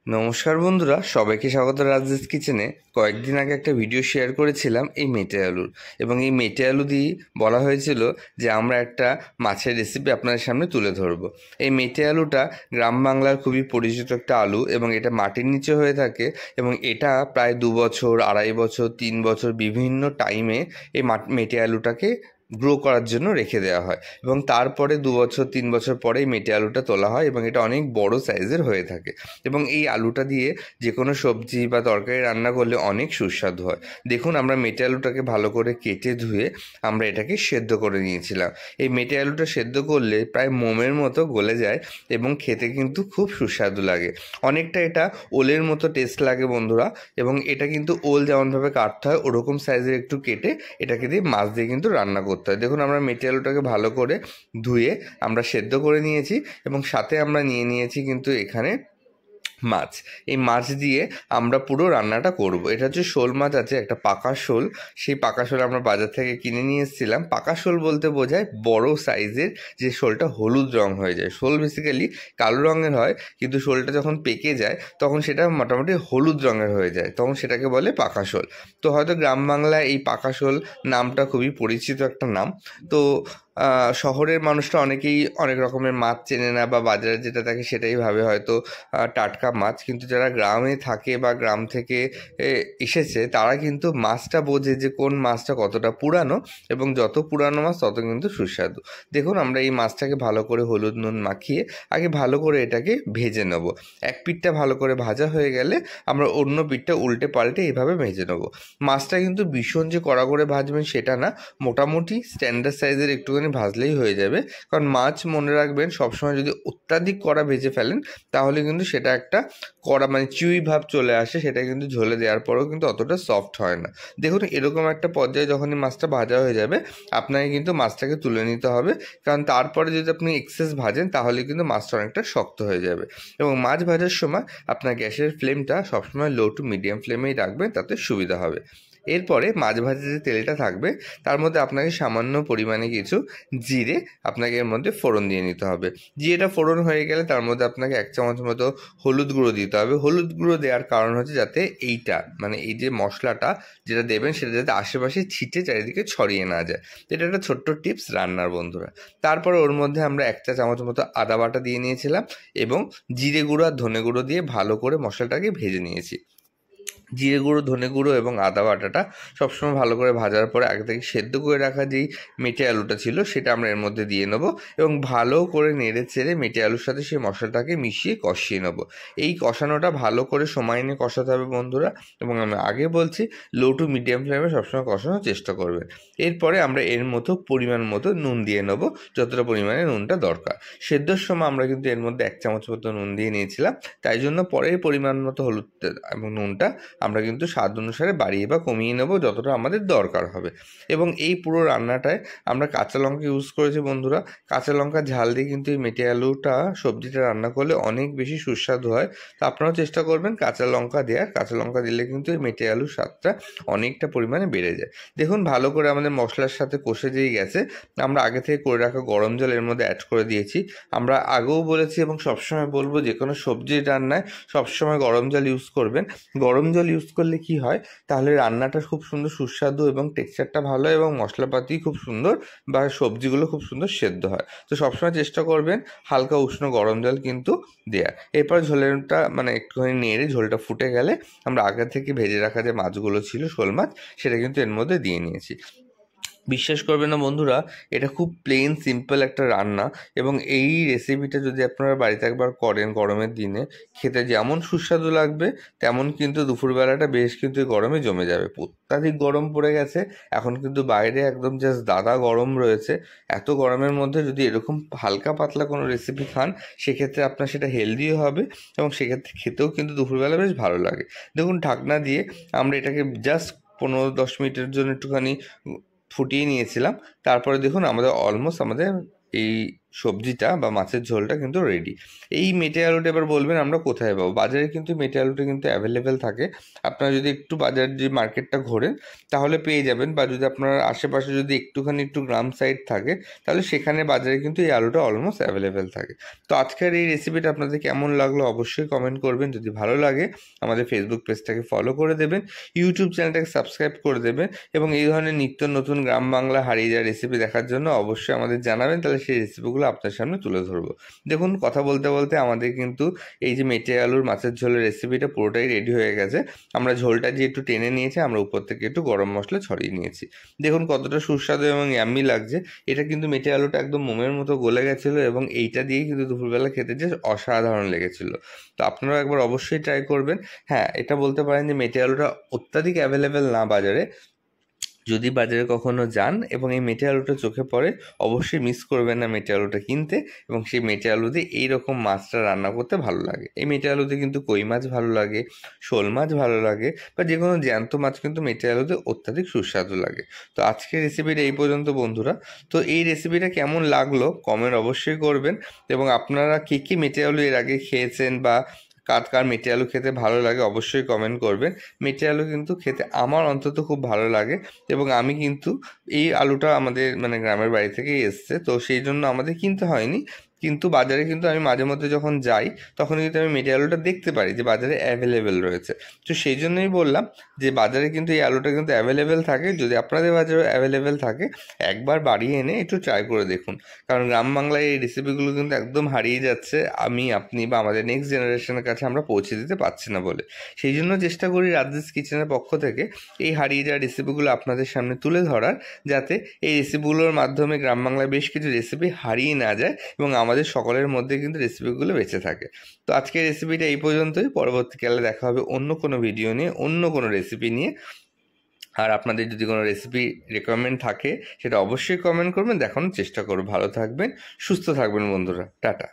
নমস্কার বন্ধুরা, সবাইকে স্বাগত রাজেশ কিচেনে। কয়েকদিন আগে একটা ভিডিও শেয়ার করেছিলাম এই মেটে আলুর, এবং এই মেটে আলু দিয়ে বলা হয়েছিল যে আমরা একটা মাছের রেসিপি আপনাদের সামনে তুলে ধরবো। এই মেটে আলুটা গ্রাম বাংলার খুবই পরিচিত একটা আলু, এবং এটা মাটির নিচে হয়ে থাকে, এবং এটা প্রায় 2 বছর, 2.5 বছর, 3 বছর বিভিন্ন টাইমে এই মেটে আলুটাকে গ্রো করার জন্য রেখে দেওয়া হয়, এবং তারপরে 2 বছর 3 বছর পরে এই মেটে আলুটা তোলা হয়, এবং এটা অনেক বড় সাইজের হয়ে থাকে। এবং এই আলুটা দিয়ে যে কোনো সবজি বা তরকারি রান্না করলে অনেক সুস্বাদু হয়। দেখুন, আমরা মেটে আলুটাকে ভালো করে কেটে ধুয়ে আমরা এটাকে সেদ্ধ করে নিয়েছিলাম। এই মেটে আলুটা সেদ্ধ করলে প্রায় মোমের মতো গলে যায়, এবং খেতে কিন্তু খুব সুস্বাদু লাগে। অনেকটা এটা ওলের মতো টেস্ট লাগে বন্ধুরা, এবং এটা কিন্তু ওল যেমনভাবে কাটতে হয় ওরকম সাইজের একটু কেটে এটাকে দিয়ে মাছ দিয়ে কিন্তু রান্না করতে হয়। দেখুন, আমরা মেটে আলুটাকে ভালো করে ধুয়ে আমরা সেদ্ধ করে নিয়েছি, এবং সাথে আমরা নিয়ে নিয়েছি কিন্তু এখানে মাছ। এই মাছ দিয়ে আমরা পুরো রান্নাটা করব। এটা হচ্ছে শোল মাছ, আছে একটা পাকা শোল। সেই পাকা শোল আমরা বাজার থেকে কিনে নিয়ে এসেছিলাম। পাকা শোল বলতে বোঝায় বড় সাইজের যে শোলটা হলুদ রং হয়ে যায়। শোল বেসিক্যালি কালো রঙের হয়, কিন্তু শোলটা যখন পেকে যায় তখন সেটা মোটামুটি হলুদ রঙের হয়ে যায়, তখন সেটাকে বলে পাকা শোল। তো হয়তো গ্রাম বাংলায় এই পাকা শোল নামটা খুবই পরিচিত একটা নাম। তো শহরের মানুষরা অনেকেই অনেক রকমের মাছ চেনে না, বা বাজারে যেটা থাকে সেটাই ভাবে হয়তো টাটকা মাছ। কিন্তু যারা গ্রামে থাকে বা গ্রাম থেকে এসেছে তারা কিন্তু মাছটা বোঝে যে কোন মাছটা কতটা পুরানো, এবং যত পুরানো মাছ তত কিন্তু সুস্বাদু। দেখুন, আমরা এই মাছটাকে ভালো করে হলুদ নুন মাখিয়ে আগে ভালো করে এটাকে ভেজে নেব। এক পিঠটা ভালো করে ভাজা হয়ে গেলে আমরা অন্য পিঠটা উল্টে পাল্টে এইভাবে ভেজে নেব। মাছটা কিন্তু ভীষণ যে কড়া করে ভাজবেন সেটা না, মোটামুটি স্ট্যান্ডার্ড সাইজের একটুখানি ভাজলেই হয়ে যাবে। কারণ মাছ মনে রাখবেন সবসময় যদি অত্যাধিক কড়া ভেজে ফেলেন তাহলে কিন্তু সেটা একটা কড়া মানে চিউই ভাব চলে আসে, সেটা কিন্তু ঝোলে দেওয়ার পরেও কিন্তু অতটা সফট হয় না। দেখুন, এরকম একটা পর্যায়ে যখনই মাছটা ভাজা হয়ে যাবে আপনাকে কিন্তু মাছটাকে তুলে নিতে হবে, কারণ তারপরে যদি আপনি এক্সেস ভাজেন তাহলে কিন্তু মাছটা অনেকটা শক্ত হয়ে যাবে। এবং মাছ ভাজার সময় আপনার গ্যাসের ফ্লেমটা সবসময় লো টু মিডিয়াম ফ্লেমেই রাখবেন, তাতে সুবিধা হবে। এরপরে মাছ ভাজা যে তেলটা থাকবে তার মধ্যে আপনাকে সামান্য পরিমাণে কিছু জিরে আপনাকে এর মধ্যে ফোড়ন দিয়ে নিতে হবে। জিরেটা ফোড়ন হয়ে গেলে তার মধ্যে আপনাকে 1 চামচ মতো হলুদ গুঁড়ো দিতে হবে। হলুদ গুঁড়ো দেওয়ার কারণ হচ্ছে যাতে এইটা মানে এই যে মশলাটা যেটা দেবেন সেটা যাতে আশেপাশে ছিটে চারিদিকে ছড়িয়ে না যায়। এটা একটা ছোট্ট টিপস রান্নার বন্ধুরা। তারপরে ওর মধ্যে আমরা 1 চা চামচ মতো আদা বাটা দিয়ে নিয়েছিলাম, এবং জিরে গুঁড়ো আর ধনে গুঁড়ো দিয়ে ভালো করে মশলাটাকে ভেজে নিয়েছি। জিরে গুঁড়ো, ধনে গুঁড়ো এবং আদা বাটাটা সবসময় ভালো করে ভাজার পরে আগে থেকে সেদ্ধ করে রাখা যেই মেটে আলুটা ছিল সেটা আমরা এর মধ্যে দিয়ে নেবো, এবং ভালো করে নেড়ে চেড়ে মেটে আলুর সাথে সেই মশলাটাকে মিশিয়ে কষিয়ে নেবো। এই কষানোটা ভালো করে সময় নিয়ে কষাতে হবে বন্ধুরা, এবং আমি আগে বলছি লো টু মিডিয়াম ফ্লেমে সবসময় কষানোর চেষ্টা করবেন। এরপরে আমরা এর মতো পরিমাণ মতো নুন দিয়ে নেবো, যতটা পরিমাণে নুনটা দরকার। সেদ্ধর সময় আমরা কিন্তু এর মধ্যে 1 চামচ মতো নুন দিয়ে নিয়েছিলাম, তাই জন্য পরের পরিমাণ মতো হলুদ এবং নুনটা আমরা কিন্তু স্বাদ অনুসারে বাড়িয়ে বা কমিয়ে নেব যতটা আমাদের দরকার হবে। এবং এই পুরো রান্নাটায় আমরা কাঁচা লঙ্কা ইউজ করেছি বন্ধুরা। কাঁচা লঙ্কা ঝাল দিয়ে কিন্তু এই মেটে আলুটা সবজিটা রান্না করলে অনেক বেশি সুস্বাদু হয়। তো আপনারাও চেষ্টা করবেন কাঁচা লঙ্কা দেওয়ার। কাঁচা লঙ্কা দিলে কিন্তু এই মেটে আলুর স্বাদটা অনেকটা পরিমাণে বেড়ে যায়। দেখুন, ভালো করে আমাদের মশলার সাথে কষে দিয়ে গেছে। আমরা আগে থেকে করে রাখা গরম জল এর মধ্যে অ্যাড করে দিয়েছি। আমরা আগেও বলেছি এবং সবসময় বলবো, যে কোনো সবজি রান্নায় সবসময় গরম জল ইউজ করবেন। গরম জল ইউজ করলে কি হয়, তাহলে রান্নাটা খুব সুন্দর সুস্বাদু এবং টেক্সচারটা ভালো, এবং মশলাপাতি খুব সুন্দর বা সবজিগুলো খুব সুন্দর সেদ্ধ হয়। তো সবসময় চেষ্টা করবেন হালকা উষ্ণ গরম জল কিন্তু দেওয়ার। এরপর ঝোলটা মানে একটুখানি নেড়ে ঝোলটা ফুটে গেলে আমরা আগে থেকে ভেজে রাখা যে মাছগুলো ছিল শোল মাছ, সেটা কিন্তু এর মধ্যে দিয়ে নিয়েছি। বিশ্বাস করবেন না বন্ধুরা, এটা খুব প্লেন সিম্পল একটা রান্না, এবং এই রেসিপিটা যদি আপনারা বাড়িতে একবার করেন গরমের দিনে, খেতে যেমন সুস্বাদু লাগবে তেমন কিন্তু দুপুরবেলাটা বেশ কিন্তু গরমে জমে যাবে। অত্যাধিক গরম পড়ে গেছে এখন, কিন্তু বাইরে একদম জাস্ট দাদা গরম রয়েছে। এত গরমের মধ্যে যদি এরকম হালকা পাতলা কোনো রেসিপি খান, সেক্ষেত্রে আপনার সেটা হেলদিও হবে, এবং সেক্ষেত্রে খেতেও কিন্তু দুপুরবেলা বেশ ভালো লাগে। দেখুন, ঢাকনা দিয়ে আমরা এটাকে জাস্ট 15-10 মিনিটের জন্য একটুখানি ফুটিয়ে নিয়েছিলাম। তারপরে দেখুন আমাদের অলমোস্ট আমাদের এই সবজিটা বা মাছের ঝোলটা কিন্তু রেডি। এই মেটে আলুটা এবার বলবেন আমরা কোথায় পাবো? বাজারে কিন্তু মেটে আলুটা কিন্তু অ্যাভেলেবেল থাকে। আপনারা যদি একটু বাজার যে মার্কেটটা ঘোরেন তাহলে পেয়ে যাবেন, বা যদি আপনার আশেপাশে যদি একটু গ্রাম সাইড থাকে তাহলে সেখানে বাজারে কিন্তু এই আলুটা অলমোস্ট অ্যাভেলেবেল থাকে। তো আজকের এই রেসিপিটা আপনাদের কেমন লাগলো অবশ্যই কমেন্ট করবেন। যদি ভালো লাগে আমাদের ফেসবুক পেজটাকে ফলো করে দেবেন, ইউটিউব চ্যানেলটাকে সাবস্ক্রাইব করে দেবেন, এবং এই ধরনের নিত্য নতুন গ্রাম বাংলা হারিয়ে যাওয়া রেসিপি দেখার জন্য অবশ্যই আমাদের জানাবেন, তাহলে সেই রেসিপিগুলো আপনার সামনে তুলে ধরবো। দেখুন কথা বলতে বলতে আমাদের কিন্তু এই যে মেটে আলুর মাছের ঝোলের রেসিপিটা পুরোটাই রেডি হয়ে গেছে। আমরা ঝোলটা যে একটু টেনে নিয়েছি, আমরা উপর থেকে একটু গরম মশলা ছড়িয়ে নিয়েছি। দেখুন কতটা সুস্বাদু এবং ইয়াম্মি লাগছে। এটা কিন্তু মেটে আলুটা একদম মোমের মতো গলে গেছিলো, এবং এইটা দিয়েই কিন্তু দুপুরবেলা খেতে যে অসাধারণ লেগেছিলো। তো আপনারাও একবার অবশ্যই ট্রাই করবেন। হ্যাঁ, এটা বলতে পারেন যে মেটে আলুটা অত্যাধিক অ্যাভেলেবেল না বাজারে। যদি বাজারে কখনো যান এবং এই মেটে আলুটা চোখে পড়ে, অবশ্যই মিস করবেন না মেটে আলুটা কিনতে। এবং সেই মেটে আলু দিয়ে এইরকম মাছটা রান্না করতে ভালো লাগে। এই মেটে আলুতে কিন্তু কই মাছ ভালো লাগে, শোল মাছ ভালো লাগে, বা যে কোনো জ্যান্ত মাছ কিন্তু মেটে আলুতে অত্যাধিক সুস্বাদু লাগে। তো আজকের রেসিপিটা এই পর্যন্ত বন্ধুরা। তো এই রেসিপিটা কেমন লাগলো কমেন্ট অবশ্যই করবেন, এবং আপনারা কী মেটে আলু এর আগে খেয়েছেন, বা কার কার মেটে আলু খেতে ভালো লাগে অবশ্যই কমেন্ট করবেন। মেটে আলু কিন্তু খেতে আমার অন্তত খুব ভালো লাগে, এবং আমি কিন্তু এই আলুটা আমাদের মানে গ্রামের বাড়ি থেকেই এসছে, তো সেই জন্য আমাদের কিনতে হয়নি। কিন্তু বাজারে কিন্তু আমি মাঝে মধ্যে যখন যাই তখন কিন্তু আমি মেটে আলুটা দেখতে পারি যে বাজারে অ্যাভেলেবেল রয়েছে। তো সেই জন্যই বললাম যে বাজারে কিন্তু এই আলুটা কিন্তু অ্যাভেলেবেল থাকে। যদি আপনাদের বাজারে অ্যাভেলেবেল থাকে একবার বাড়িয়ে এনে একটু ট্রাই করে দেখুন, কারণ গ্রাম বাংলায় এই রেসিপিগুলো কিন্তু একদম হারিয়ে যাচ্ছে। আপনি বা আমাদের নেক্সট জেনারেশনের কাছে আমরা পৌঁছে দিতে পারছি না বলে। সেই জন্য চেষ্টা করি রাজদিস কিচেনের পক্ষ থেকে এই হারিয়ে যাওয়া রেসিপিগুলো আপনাদের সামনে তুলে ধরার, যাতে এই রেসিপিগুলোর মাধ্যমে গ্রাম বাংলায় বেশ কিছু রেসিপি হারিয়ে না যায় এবং আমাদের সকলের মধ্যে কিন্তু রেসিপিগুলো বেঁচে থাকে। তো আজকের রেসিপিটা এই পর্যন্তই। পরবর্তীকালে দেখা হবে অন্য কোনো ভিডিও নিয়ে, অন্য কোনো রেসিপি নিয়ে। আর আপনাদের যদি কোনো রেসিপি রেকমেন্ড থাকে সেটা অবশ্যই কমেন্ট করবেন, দেখানোর চেষ্টা করব। ভালো থাকবেন, সুস্থ থাকবেন বন্ধুরা, টাটা।